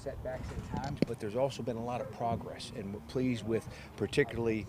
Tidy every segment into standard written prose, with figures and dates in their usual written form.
setbacks at times, but there's also been a lot of progress, and we're pleased with particularly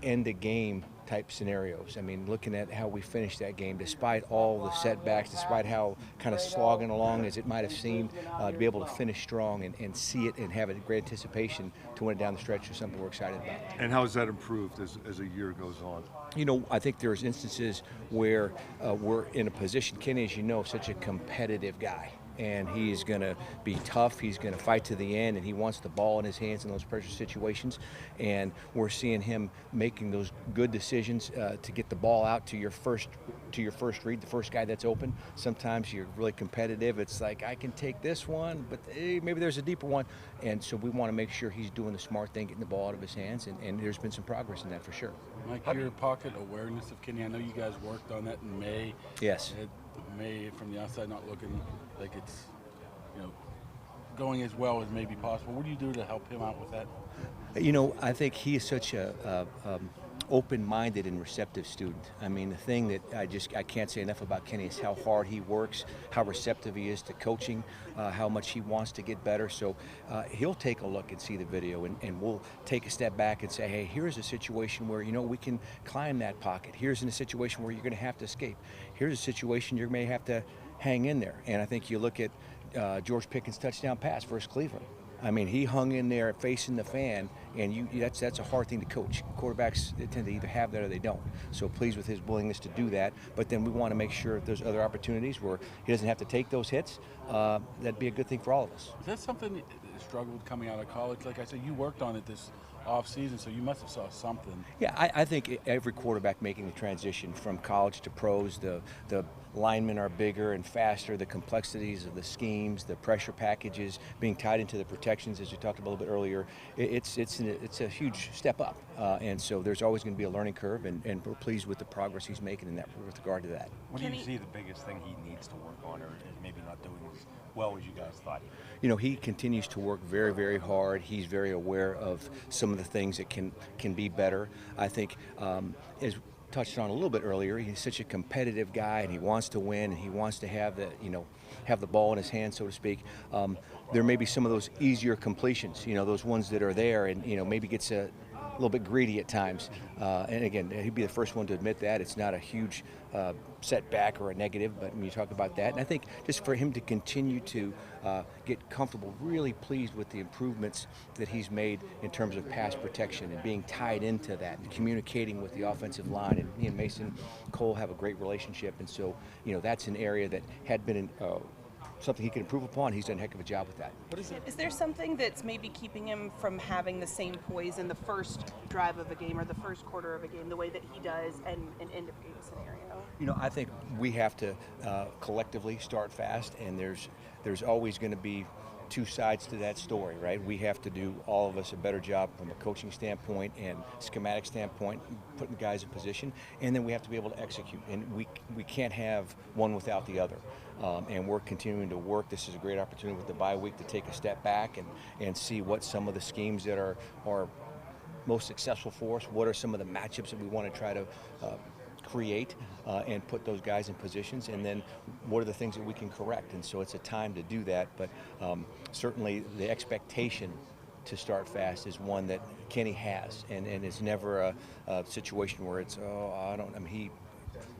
end of game type scenarios. I mean, looking at how we finished that game, despite all the setbacks, despite how kind of slogging along as it might have seemed, to be able to finish strong and see it and have a great anticipation to win it down the stretch is something we're excited about. And how has that improved as a year goes on? You know, I think there's instances where we're in a position, Kenny, as you know, such a competitive guy. And he's going to be tough, he's going to fight to the end, and he wants the ball in his hands in those pressure situations. And we're seeing him making those good decisions to get the ball out to your first read, the first guy that's open. Sometimes you're really competitive. It's like, I can take this one, but maybe there's a deeper one. And so we want to make sure he's doing the smart thing, getting the ball out of his hands, and there's been some progress in that for sure. Mike, your pocket awareness of Kenny, I know you guys worked on that in May. Yes. May, from the outside, not looking like it's, you know, going as well as maybe possible. What do you do to help him out with that? You know, I think he is such a open-minded and receptive student. I mean, the thing that I can't say enough about Kenny is how hard he works, how receptive he is to coaching, how much he wants to get better. So he'll take a look and see the video, and we'll take a step back and say, hey, here's a situation where, you know, we can climb that pocket. Here's in a situation where you're going to have to escape. Here's a situation you may have to hang in there. And I think you look at George Pickens' touchdown pass versus Cleveland. I mean, he hung in there facing the fan, and that's a hard thing to coach. Quarterbacks tend to either have that or they don't. So pleased with his willingness to do that. But then we want to make sure if there's other opportunities where he doesn't have to take those hits, that'd be a good thing for all of us. Is that something that struggled coming out of college? Like I said, you worked on it this off-season, so you must have saw something. Yeah, I think every quarterback making the transition from college to pros, the linemen are bigger and faster, the complexities of the schemes, the pressure packages, being tied into the protections, as you talked about a little bit earlier, it's a huge step up. And so there's always going to be a learning curve, and we're pleased with the progress he's making in that with regard to that. What do you see the biggest thing he needs to work on, or maybe not doing as well as you guys thought? You know, he continues to work very, very hard. He's very aware of some of the things that can be better. I think, as touched on a little bit earlier, he's such a competitive guy, and he wants to win, and he wants to have the ball in his hands, so to speak. There may be some of those easier completions, you know, those ones that are there, and maybe gets a little bit greedy at times. And again, he'd be the first one to admit that. It's not a huge setback or a negative, but when you talk about that, and I think just for him to continue to get comfortable, really pleased with the improvements that he's made in terms of pass protection and being tied into that and communicating with the offensive line. And he and Mason Cole have a great relationship, and so that's an area that had been something he could improve upon. He's done a heck of a job with that. Is there something that's maybe keeping him from having the same poise in the first drive of a game or the first quarter of a game the way that he does in an end of game scenario? I think we have to collectively start fast, and there's always going to be two sides to that story, right? We have to do, all of us, a better job from a coaching standpoint and schematic standpoint, putting guys in position, and then we have to be able to execute, and we can't have one without the other. And we're continuing to work. This is a great opportunity with the bye week to take a step back and see what some of the schemes that are most successful for us, what are some of the matchups that we want to try to create and put those guys in positions, and then what are the things that we can correct. And so it's a time to do that, but certainly the expectation to start fast is one that Kenny has, and it's never a situation where it's, he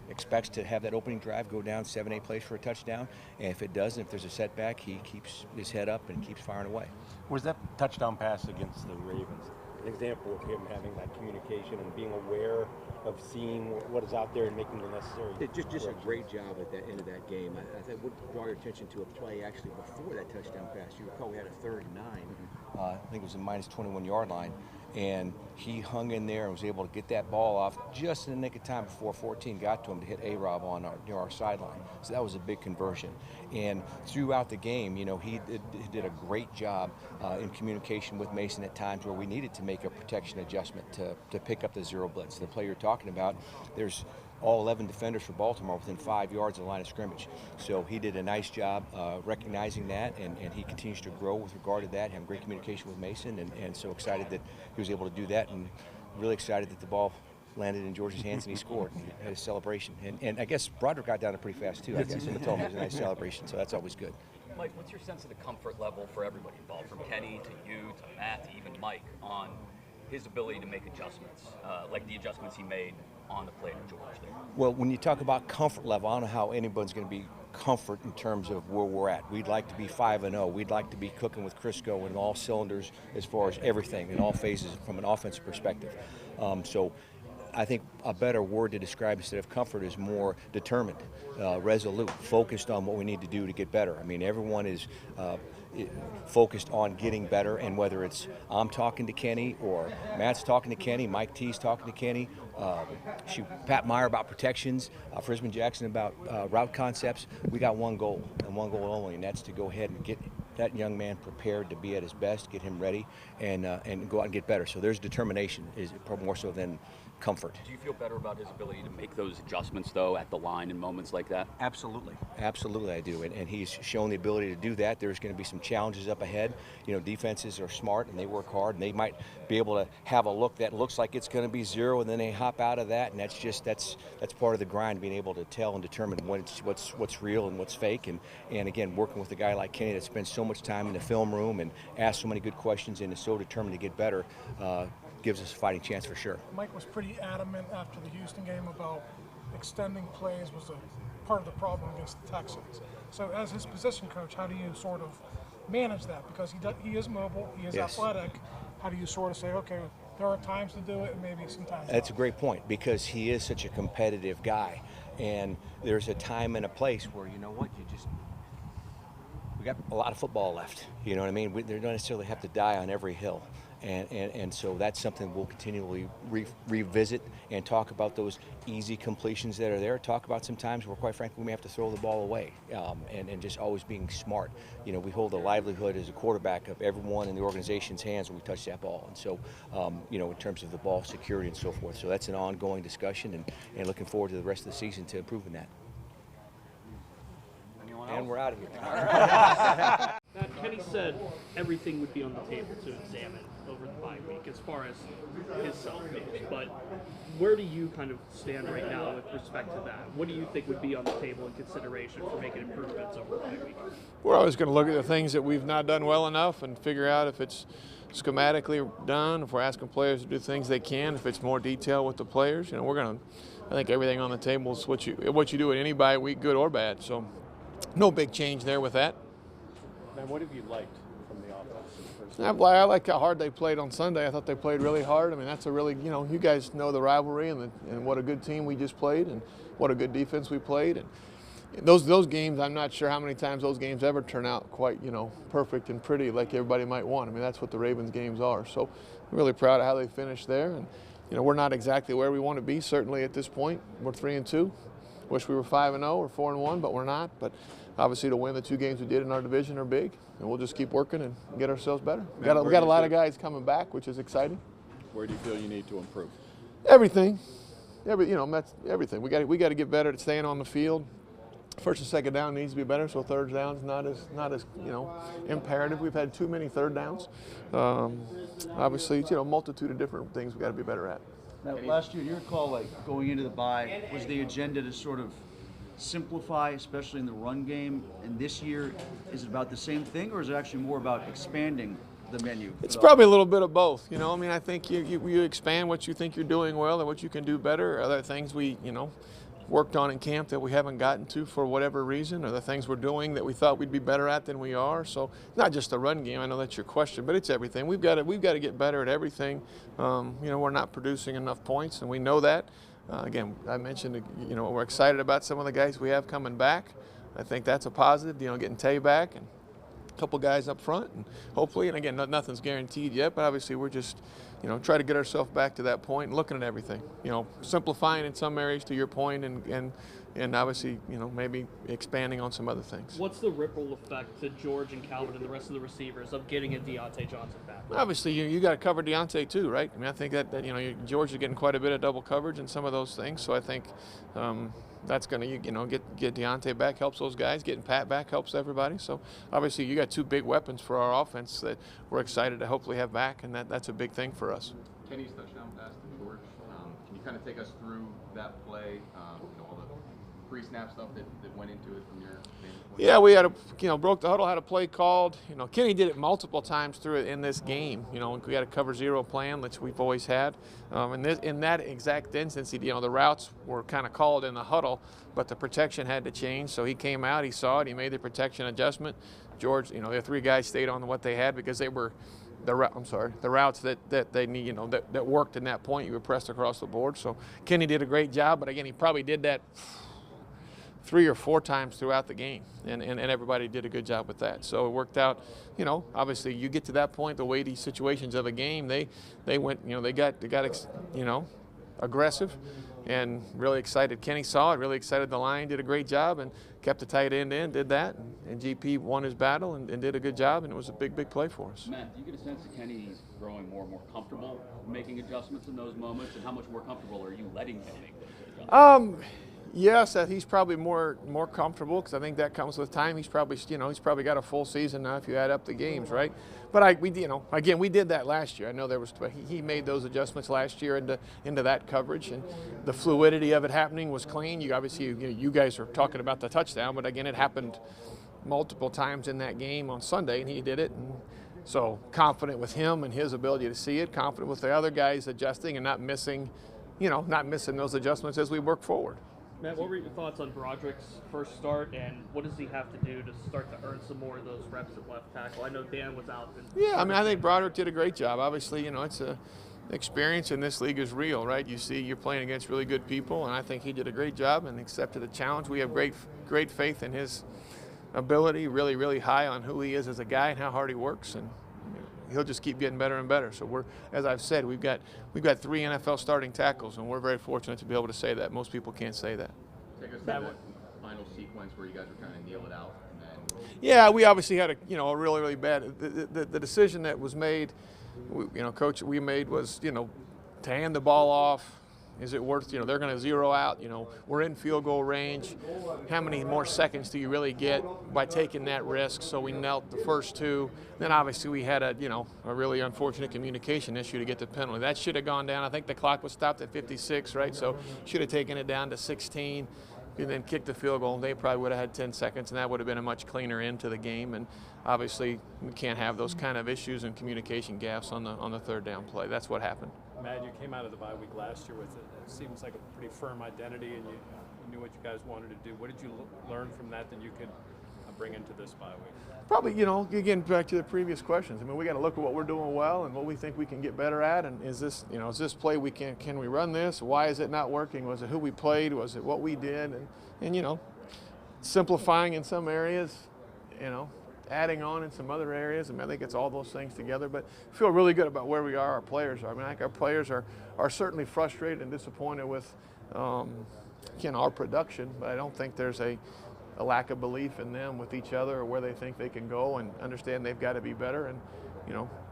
expects to have that opening drive go down 7-8 plays for a touchdown, and if it doesn't, if there's a setback, he keeps his head up and keeps firing away. Was that touchdown pass against the Ravens an example of him having that communication and being aware of seeing what is out there and making the necessary? Just a great job at that end of that game. I think would draw your attention to a play actually before that touchdown pass. You recall we had a 3rd and 9. I think it was a minus 21-yard line, and he hung in there and was able to get that ball off just in the nick of time before 14 got to him to hit A-Rob on near our sideline. So that was a big conversion. And throughout the game, he did a great job in communication with Mason at times where we needed to make a protection adjustment to pick up the zero blitz. The play you're talking about, there's all 11 defenders for Baltimore within 5 yards of the line of scrimmage. So he did a nice job recognizing that, and he continues to grow with regard to that, having great communication with Mason, and so excited that he was able to do that, and really excited that the ball landed in George's hands and he scored and he had a celebration. And I guess Broderick got down there pretty fast too. I guess someone told me it was a nice celebration, so that's always good. Mike, what's your sense of the comfort level for everybody involved, from Kenny to you to Matt to even Mike, on his ability to make adjustments, like the adjustments he made on the play to George there? Well, when you talk about comfort level, I don't know how anyone's going to be comfort in terms of where we're at. We'd like to be 5-0. We'd like to be cooking with Crisco in all cylinders as far as everything in all phases from an offensive perspective. So I think a better word to describe instead of comfort is more determined, resolute, focused on what we need to do to get better. I mean, everyone is focused on getting better, and whether it's I'm talking to Kenny or Matt's talking to Kenny, Mike T's talking to Kenny, Pat Meyer about protections, Frisman Jackson about route concepts, we got one goal and one goal only, and that's to go ahead and get that young man prepared to be at his best, get him ready, and go out and get better. So there's determination, is probably more so than comfort. Do you feel better about his ability to make those adjustments, though, at the line in moments like that? Absolutely. Absolutely I do. And he's shown the ability to do that. There's going to be some challenges up ahead. You know, defenses are smart and they work hard, and they might be able to have a look that looks like it's going to be 0, and then they hop out of that, and that's part of the grind, being able to tell and determine what's real and what's fake. And again, working with a guy like Kenny that spends so much time in the film room and asks so many good questions and is so determined to get better, gives us a fighting chance for sure. Mike was pretty adamant after the Houston game about extending plays was a part of the problem against the Texans. So as his position coach, how do you sort of manage that? Because he is mobile, he is Yes. athletic. How do you sort of say, okay, there are times to do it and maybe sometimes That's a not? great point, because he is such a competitive guy, and there's a time and a place where, you know what, we got a lot of football left. You know what I mean? They don't necessarily have to die on every hill. And so that's something we'll continually revisit and talk about, those easy completions that are there. Talk about some times where, quite frankly, we may have to throw the ball away, and just always being smart. You know, we hold the livelihood as a quarterback of everyone in the organization's hands when we touch that ball. And so, you know, in terms of the ball security and so forth. So that's an ongoing discussion, and looking forward to the rest of the season to improving that. And we're out of here. Matt, Kenny said everything would be on the table to examine over the bye week as far as his self goes, but where do you kind of stand right now with respect to that? What do you think would be on the table in consideration for making improvements over the bye week? We're always going to look at the things that we've not done well enough and figure out if it's schematically done, if we're asking players to do things they can, if it's more detail with the players. You know, we're going to, I think everything on the table is what you do at any bye week, good or bad. So no big change there with that. Man, what have you liked from the offense? I like how hard they played on Sunday. I thought they played really hard. I mean, that's a really, you know, you guys know the rivalry and what a good team we just played and what a good defense we played. And those games, I'm not sure how many times those games ever turn out quite, you know, perfect and pretty like everybody might want. I mean, that's what the Ravens games are. So I'm really proud of how they finished there. And, you know, we're not exactly where we want to be, certainly at this point. We're 3-2. Wish we were 5-0 or 4-1, but we're not. But obviously, to win the 2 games we did in our division are big, and we'll just keep working and get ourselves better. We got a lot of guys coming back, which is exciting. Where do you feel you need to improve? Everything, that's everything. We got to get better at staying on the field. First and second down needs to be better, so third down's not as you know, imperative. We've had too many third downs. Obviously, you know, a multitude of different things we got to be better at. Now, last year, your call, like going into the bye, was the agenda to sort of simplify, especially in the run game. And this year, is it about the same thing, or is it actually more about expanding the menu? It's probably a little bit of both. You know, I mean, I think you expand what you think you're doing well and what you can do better. Other things we, you know, worked on in camp that we haven't gotten to for whatever reason, or the things we're doing that we thought we'd be better at than we are. So not just the run game, I know that's your question, but it's everything. We've got to get better at everything. You know, we're not producing enough points, and we know that. Again, I mentioned, you know, we're excited about some of the guys we have coming back. I think that's a positive, you know, getting Tay back and a couple guys up front, and hopefully, and again, nothing's guaranteed yet, but obviously we're just, you know, try to get ourselves back to that point and looking at everything. You know, simplifying in some areas to your point, and obviously, you know, maybe expanding on some other things. What's the ripple effect to George and Calvin and the rest of the receivers of getting a Deontay Johnson back? Obviously, you got to cover Deontay too, right? I mean, I think that you know, George is getting quite a bit of double coverage and some of those things. So I think that's going to, you know, get Deontay back helps those guys. Getting Pat back helps everybody. So obviously, you got 2 big weapons for our offense that we're excited to hopefully have back, and that's a big thing for us. Kenny's touchdown pass to George. Can you kind of take us through that play? You know, all pre-snap stuff that went into it from your standpoint? Yeah, we had broke the huddle, had a play called. Kenny did it multiple times through it in this game. We had a cover zero plan, which we've always had. In that exact instance, the routes were kind of called in the huddle, but the protection had to change. So he came out, he saw it, he made the protection adjustment. George, the three guys stayed on what they had because they were the routes that they need, that worked in that point. You were pressed across the board. So Kenny did a great job, but again, he probably did that 3 or 4 times throughout the game, and everybody did a good job with that. So it worked out. Obviously you get to that point, the weighty situations of a game, they went, they got aggressive and really excited. Kenny saw it, really excited the line, did a great job, and kept the tight end in, did that, and GP won his battle and did a good job, and it was a big play for us. Matt, do you get a sense that Kenny's growing more and more comfortable making adjustments in those moments, and how much more comfortable are you letting him make those adjustments? Yes, he's probably more comfortable because I think that comes with time. He's probably got a full season now if you add up the games, right? But we did that last year. I know he made those adjustments last year into that coverage, and the fluidity of it happening was clean. You guys are talking about the touchdown, but again, it happened multiple times in that game on Sunday, and he did it. And so confident with him and his ability to see it, confident with the other guys adjusting and not missing those adjustments as we work forward. Matt, what were your thoughts on Broderick's first start, and what does he have to do to start to earn some more of those reps at left tackle? I know Dan was out. Yeah, I think Broderick did a great job. Obviously, it's a experience in this league is real, right? You're playing against really good people, and I think he did a great job and accepted the challenge. We have great faith in his ability, really, really high on who he is as a guy and how hard he works, and he'll just keep getting better and better. So as I've said, we've got 3 NFL starting tackles, and we're very fortunate to be able to say that. Most people can't say that. Take us to that final sequence where you guys were trying to kneel it out. Yeah, we obviously had a really, really bad. The decision that was made, Coach, we made was to hand the ball off. Is it worth, they're going to zero out, we're in field goal range. How many more seconds do you really get by taking that risk? So we knelt the first 2. Then obviously we had a really unfortunate communication issue to get the penalty. That should have gone down. I think the clock was stopped at 56, right? So should have taken it down to 16 and then kicked the field goal. They probably would have had 10 seconds, and that would have been a much cleaner end to the game. And obviously we can't have those kind of issues and communication gaps on the third down play. That's what happened. Matt, you came out of the bye week last year with it seems like a pretty firm identity, and you knew what you guys wanted to do. What did you learn from that you could bring into this bye week? Probably, again, back to the previous questions. We got to look at what we're doing well and what we think we can get better at. And is this play can we run this? Why is it not working? Was it who we played? Was it what we did? And simplifying in some areas, adding on in some other areas. I think it's all those things together, but I feel really good about where we are, our players are. I think our players are certainly frustrated and disappointed with our production, but I don't think there's a lack of belief in them with each other or where they think they can go, and understand they've got to be better. And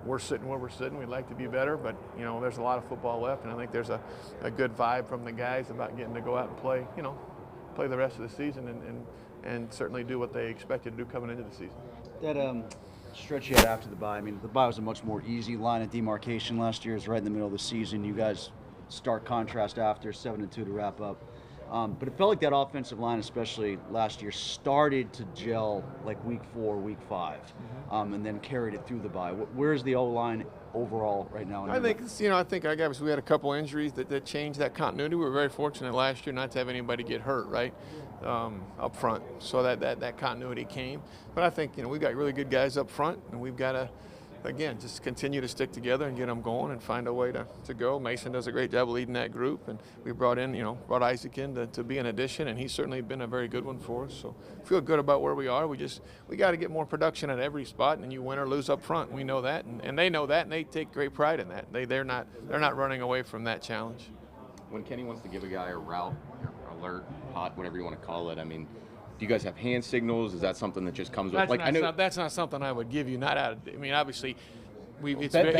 we're sitting where we're sitting. We'd like to be better, but there's a lot of football left, and I think there's a good vibe from the guys about getting to go out and play the rest of the season and certainly do what they expected to do coming into the season. That stretch you had after the bye, the bye was a much more easy line of demarcation last year. It was right in the middle of the season. You guys, stark contrast after, 7-2 to wrap up. But it felt like that offensive line, especially last year, started to gel like week 4, week 5, and then carried it through the bye. Where's the O-line overall right now? I think we had a couple injuries that changed that continuity. We were very fortunate last year not to have anybody get hurt, right, up front. So that continuity came. But I think, we got really good guys up front, and we've got to, again, just continue to stick together and get them going and find a way to go. Mason does a great job leading that group, and we brought Isaac in to be an addition, and he's certainly been a very good one for us. So I feel good about where we are. We got to get more production at every spot, and you win or lose up front. We know that, and they know that, and they take great pride in that. They're not running away from that challenge. When Kenny wants to give a guy a route, alert, hot, whatever you want to call it, do you guys have hand signals? Is that something that just comes with? That's not something I would give you. Not out of. Obviously, it's very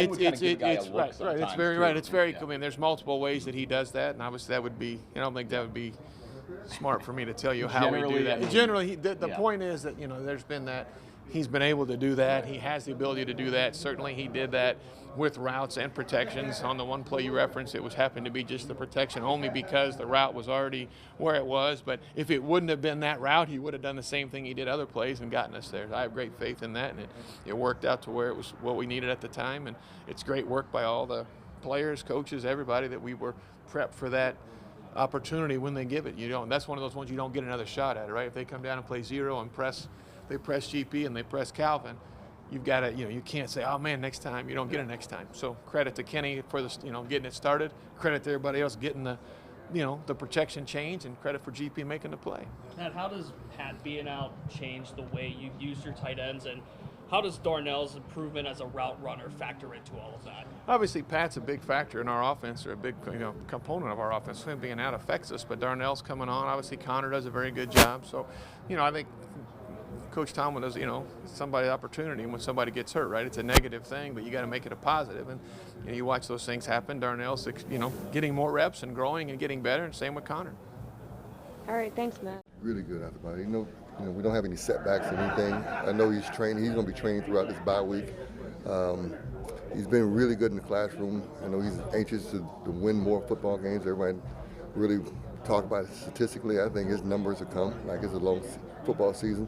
right. It's very. There's multiple ways that he does that, and obviously that would be. I don't think that would be smart for me to tell you how we do that. Generally, the point is that there's been that. he's been able to do that. He has the ability to do that. Certainly he did that with routes and protections. On the one play you referenced, it was happened to be just the protection only because the route was already where it was. But if it wouldn't have been that route, he would have done the same thing he did other plays and gotten us there. I have great faith in that, and it worked out to where it was what we needed at the time. And it's great work by all the players, coaches, everybody that we were prepped for that opportunity when they give it. That's one of those ones you don't get another shot at, right? If they come down and play zero and they press GP and they press Calvin, you've got to, you can't say, oh man, next time. You don't get it next time. So credit to Kenny for this, getting it started. Credit to everybody else getting the protection change, and credit for GP making the play. Matt, how does Pat being out change the way you use your tight ends, and how does Darnell's improvement as a route runner factor into all of that? Obviously, Pat's a big factor in our offense, or a big component of our offense. Him being out affects us, but Darnell's coming on. Obviously, Connor does a very good job. So, I think Coach Tomlin does, somebody's opportunity when somebody gets hurt, right? It's a negative thing, but you got to make it a positive. And you watch those things happen. Darnell's, getting more reps and growing and getting better, and same with Connor. All right, thanks, Matt. Really good after body. We don't have any setbacks or anything. I know he's training. He's going to be training throughout this bye week. He's been really good in the classroom. I know he's anxious to win more football games. Everybody really talk about it statistically. I think his numbers will come, like it's a long football season.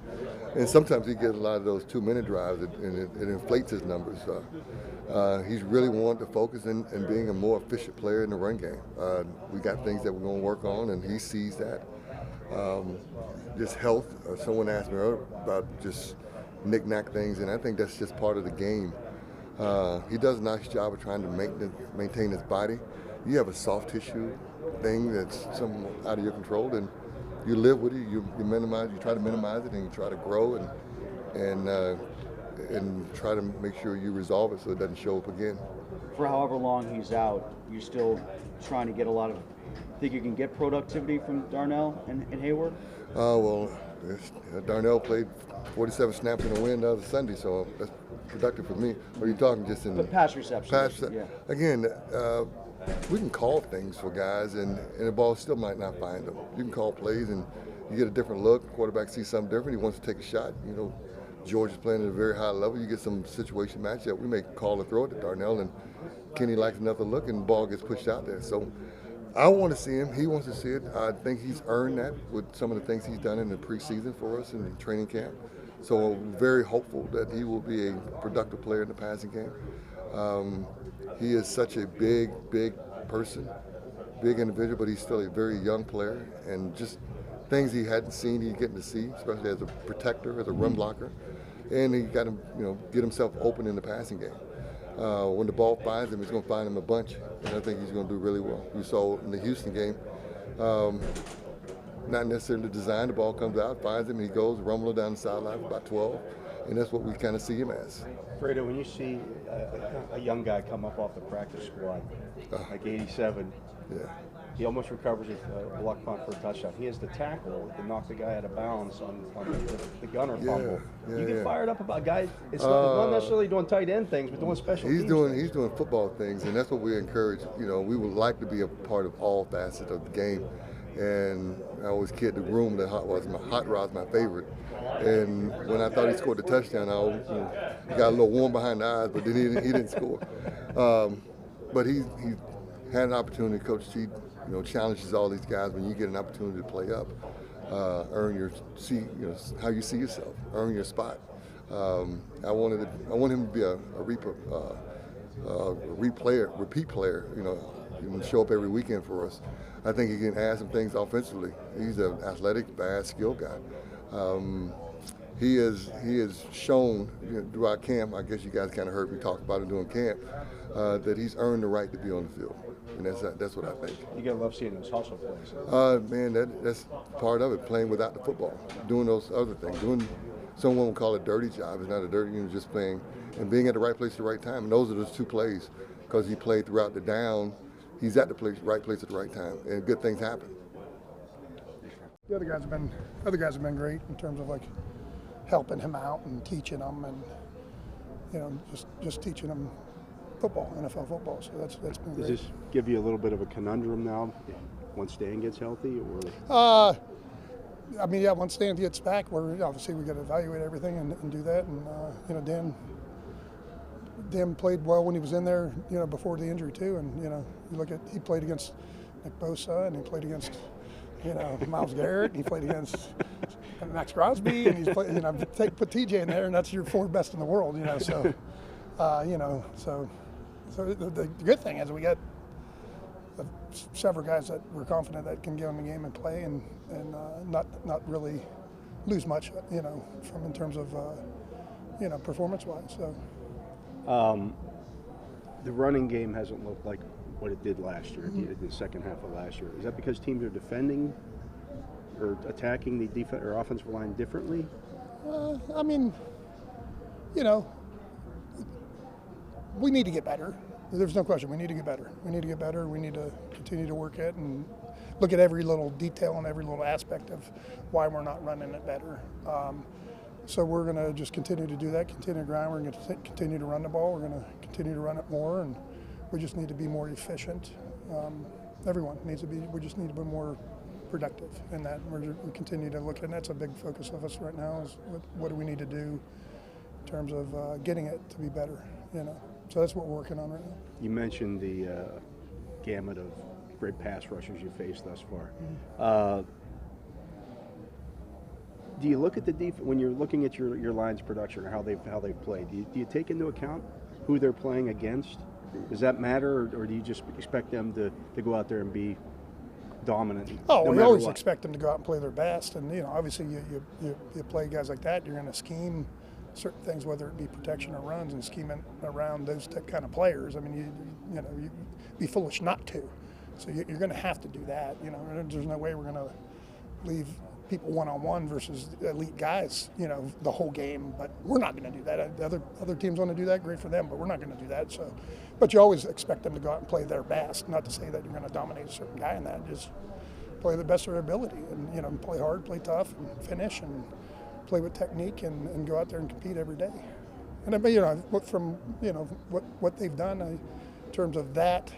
And sometimes he gets a lot of those 2-minute drives, and it inflates his numbers. He's really wanted to focus in being a more efficient player in the run game. We got things that we're going to work on, and he sees that. Just health. Someone asked me earlier about just knick-knack things, and I think that's just part of the game. He does a nice job of trying to maintain his body. You have a soft tissue thing that's somewhat out of your control, and you live with it. You try to minimize it, and you try to grow and try to make sure you resolve it so it doesn't show up again. For however long he's out, you're still trying to get a lot of. Think you can get productivity from Darnell and Hayward? Darnell played 47 snaps in a win the other Sunday, so that's productive for me. Or are you talking just in the pass reception? Yeah. Again, we can call things for guys, and the ball still might not find them. You can call plays, and you get a different look. Quarterback sees something different. He wants to take a shot. George is playing at a very high level. You get some situation matchup. We may call a throw it to Darnell, and Kenny likes another look, and the ball gets pushed out there. So I want to see him. He wants to see it. I think he's earned that with some of the things he's done in the preseason for us in the training camp. So I'm very hopeful that he will be a productive player in the passing game. He is such a big person, big individual, but he's still a very young player. And just things he hadn't seen, he's getting to see, especially as a protector, as a run blocker. And he got to get himself open in the passing game. When the ball finds him, he's going to find him a bunch, and I think he's going to do really well. You saw in the Houston game, not necessarily designed, the ball comes out, finds him, and he goes rumbling down the sideline for about 12, and that's what we kind of see him as. Fredo, when you see a young guy come up off the practice squad, like 87, he almost recovers a block punt for a touchdown. He has the tackle to knock the guy out of bounds on the gunner fumble. You get fired up about guys. It's not necessarily doing tight end things, but doing special teams things. He's doing football things, and that's what we encourage. We would like to be a part of all facets of the game. And I always kid the room that hot rod's my favorite. And when I thought he scored the touchdown, he got a little warm behind the eyes, but then he didn't score. But he had an opportunity. Coach T, challenges all these guys when you get an opportunity to play up, earn your seat. How you see yourself, earn your spot. I want him to be a repeat player. He can show up every weekend for us. I think he can add some things offensively. He's an athletic, fast, skilled guy. He has shown throughout camp, I guess you guys kind of heard me talk about it during camp, that he's earned the right to be on the field. And that's what I think. You gotta love seeing those hustle plays. Man, that's part of it, playing without the football, doing those other things, doing someone would call it a dirty job. It's not a dirty, just playing and being at the right place at the right time. And those are those two plays, because he played throughout the down. He's at the right place at the right time, and good things happen. The other guys have been great in terms of helping him out and teaching him, and just teaching him football, NFL football. So that's been great. Does this give you a little bit of a conundrum now once Dan gets healthy, or? I mean, yeah, once Stan gets back, we're obviously we got to evaluate everything and do that. And you know, Dan played well when he was in there, you know, before the injury too. And you know, you look at he played against Nick Bosa and he played against, you know, Myles Garrett. And he played against Max Crosby, and he's played. You know, put TJ in there, and that's your 4 best in the world. You know, so you know, so the good thing is we got several guys that we're confident that can get in the game and play and not really lose much, you know, from in terms of you know, performance-wise. So the running game hasn't looked like what it did last year, the second half of last year. Is that because teams are defending or attacking the defense or offensive line differently? I mean, you know, we need to get better. There's no question. We need to get better. We need to get better. We need to continue to work it and look at every little detail and every little aspect of why we're not running it better. So we're going to just continue to do that, continue to grind. We're going to continue to run the ball. We're going to continue to run it more, and we just need to be more efficient. Everyone needs to be. We just need to be more productive in that. We continue to look at, and that's a big focus of us right now. Is what do we need to do in terms of getting it to be better? You know. So that's what we're working on right now. You mentioned the gamut of great pass rushers you faced thus far. Do you look at the defense when you're looking at your line's production or how they've played? Do you take into account who they're playing against? Does that matter, or do you just expect them to go out there and be dominant? Oh, we always expect them to go out and play their best, and you know, obviously you play guys like that, you're going to scheme certain things, whether it be protection or runs, and scheming around those kind of players. I mean, you know, you'd be foolish not to. So you're going to have to do that. You know, there's no way we're going to leave people one-on-one versus elite guys, you know, the whole game. But we're not going to do that. Other teams want to do that, great for them, but we're not going to do that. So, but you always expect them to go out and play their best. Not to say that you're going to dominate a certain guy in that. Just play the best of their ability, and you know, play hard, play tough, and finish, and play with technique, and go out there and compete every day. And you know, from you know what they've done in terms of that,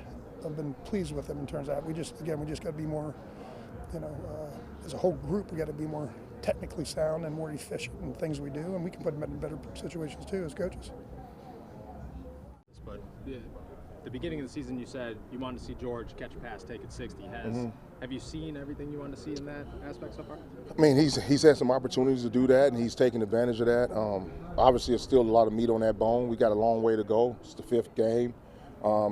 I've been pleased with them in terms of that. We just got to be more, you know, as a whole group, we got to be more technically sound and more efficient in things we do, and we can put them in better situations too as coaches. But at the beginning of the season, you said you wanted to see George catch a pass, take it 60. Have you seen everything you want to see in that aspect so far? I mean, he's had some opportunities to do that, and he's taken advantage of that. Obviously, there's still a lot of meat on that bone. We got a long way to go. It's the 5th game.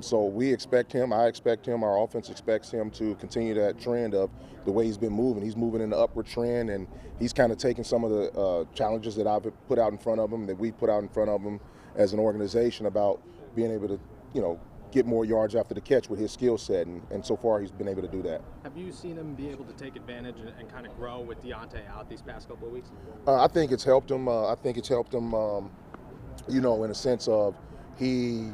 So we expect him, I expect him, our offense expects him to continue that trend of the way he's been moving. He's moving in the upward trend, and he's kind of taking some of the challenges that I've put out in front of him, that we put out in front of him as an organization about being able to, you know, get more yards after the catch with his skill set, and so far he's been able to do that. Have you seen him be able to take advantage and kind of grow with Deontay out these past couple of weeks? I think it's helped him. You know, in a sense of he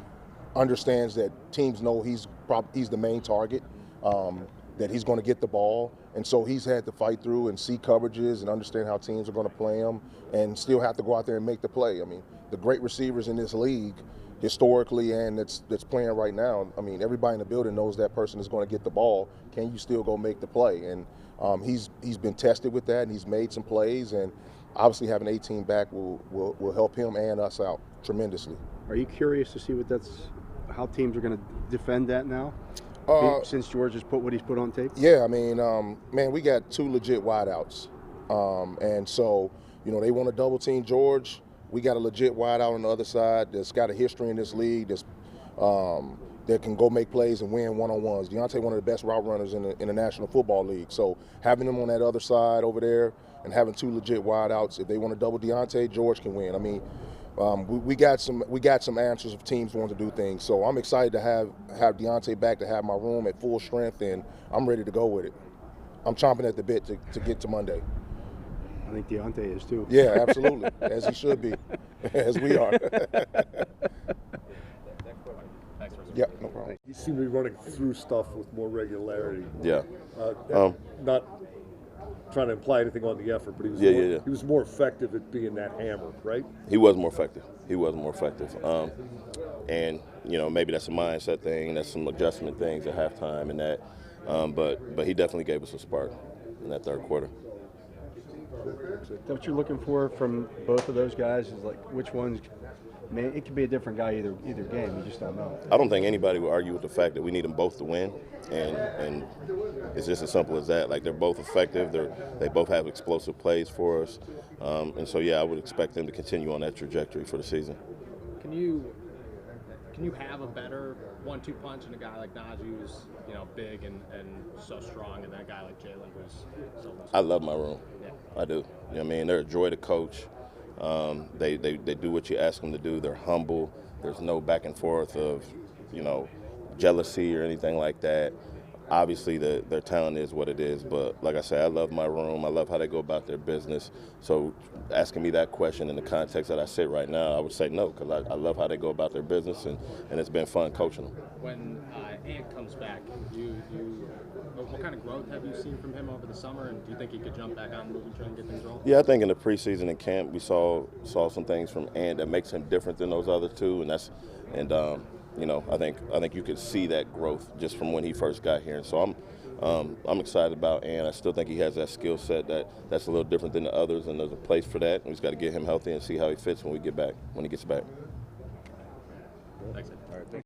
understands that teams know he's the main target, that he's going to get the ball, and so he's had to fight through and see coverages and understand how teams are going to play him, and still have to go out there and make the play. I mean, the great receivers in this league, historically and that's playing right now, I mean, everybody in the building knows that person is going to get the ball. Can you still go make the play? And he's been tested with that, and he's made some plays, and obviously having 18 back will help him and us out tremendously. Are you curious to see how teams are going to defend that now? Since George has put what he's put on tape? Yeah, I mean, man, we got 2 legit wideouts. And so, you know, they want to double team George. We got a legit wideout on the other side that's got a history in this league that can go make plays and win one-on-ones. Deontay, one of the best route runners in the National Football League. So having him on that other side over there and having 2 legit wideouts, if they want to double Deontay, George can win. I mean, we got some answers if teams want to do things. So I'm excited to have Deontay back, to have my room at full strength, and I'm ready to go with it. I'm chomping at the bit to get to Monday. I think Deontay is too. Yeah, absolutely, as he should be, as we are. Yeah, no problem. You seem to be running through stuff with more regularity. Yeah. Not trying to imply anything on the effort, but he was more effective at being that hammer, right? He was more effective. And you know, maybe that's a mindset thing, that's some adjustment things at halftime and that. But he definitely gave us a spark in that third quarter. What you're looking for from both of those guys is like which ones. Man, it could be a different guy either game. You just don't know. I don't think anybody would argue with the fact that we need them both to win, and it's just as simple as that. Like, they're both effective. They both have explosive plays for us, and so yeah, I would expect them to continue on that trajectory for the season. Can you have a better 1-2 punch in a guy like Najee, who's big and so strong, and that guy like Jalen, who's so. I love my room. Yeah. I do. You know what I mean? They're a joy to coach. They do what you ask them to do. They're humble. There's no back and forth of, jealousy or anything like that. Obviously, their talent is what it is, but like I said, I love my room. I love how they go about their business. So asking me that question in the context that I sit right now, I would say no, because I love how they go about their business, and it's been fun coaching them. When Ant comes back, what kind of growth have you seen from him over the summer, and do you think he could jump back out and move and try and get things rolling? Yeah, I think in the preseason and camp we saw some things from Ant that makes him different than those other two, and I think you could see that growth just from when he first got here. And so I'm excited about Ant. I still think he has that skill set that's a little different than the others, and there's a place for that. And we just got to get him healthy and see how he fits when he gets back. Thanks. All right, thanks.